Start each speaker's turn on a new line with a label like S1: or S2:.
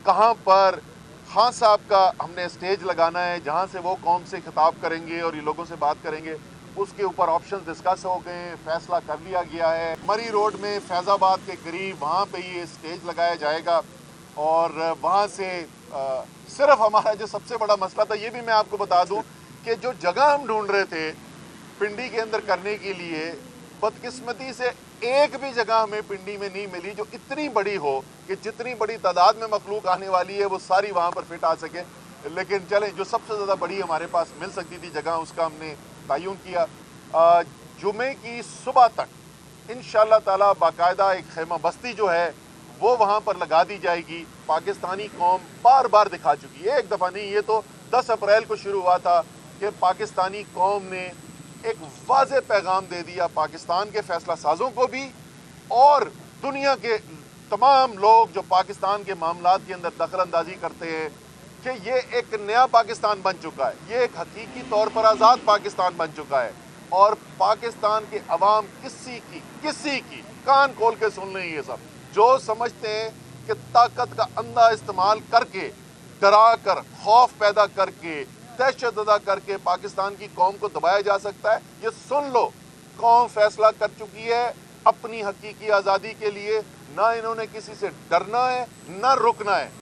S1: कहाँ पर खान साहब का हमने स्टेज लगाना है जहाँ से वो कौम से खिताब करेंगे और ये लोगों से बात करेंगे, उसके ऊपर ऑप्शन डिस्कस हो गए, फैसला कर लिया गया है। मरी रोड में फैज़ाबाद के करीब वहाँ पे ये स्टेज लगाया जाएगा और वहाँ से सिर्फ हमारा जो सबसे बड़ा मसला था, ये भी मैं आपको बता दूं कि जो जगह हम ढूंढ रहे थे पिंडी के अंदर करने के लिए, बदकिस्मती से एक भी जगह हमें पिंडी में नहीं मिली जो इतनी बड़ी हो कि जितनी बड़ी तादाद में मखलूक आने वाली है वो सारी वहाँ पर फिट आ सके। लेकिन चलें, जो सबसे ज़्यादा बड़ी हमारे पास मिल सकती थी जगह, उसका हमने तयन किया। जुमे की सुबह तक इंशाअल्लाह ताला बाकायदा एक खैमा बस्ती जो है वो वहाँ पर लगा दी जाएगी। पाकिस्तानी कौम बार बार दिखा चुकी है, एक दफ़ा नहीं, ये तो 10 अप्रैल को शुरू हुआ था कि पाकिस्तानी कौम ने एक वाज़ेह पैगाम दे दिया पाकिस्तान के फैसला साजों को भी और दुनिया के तमाम लोग जो पाकिस्तान के मामलात के अंदर दखल अंदाजी करते हैं कि ये एक नया पाकिस्तान बन चुका है, ये एक हकीकी तौर पर आज़ाद पाकिस्तान बन चुका है। और पाकिस्तान के अवाम किसी की कान खोल के सुन लें, ये सब जो समझते हैं कि ताकत का अंधा इस्तेमाल करके, डरा कर, खौफ पैदा करके, दहशत अदा करके पाकिस्तान की कौम को दबाया जा सकता है, ये सुन लो। कौम फैसला कर चुकी है अपनी हकीकी आज़ादी के लिए, ना इन्होंने किसी से डरना है ना रुकना है।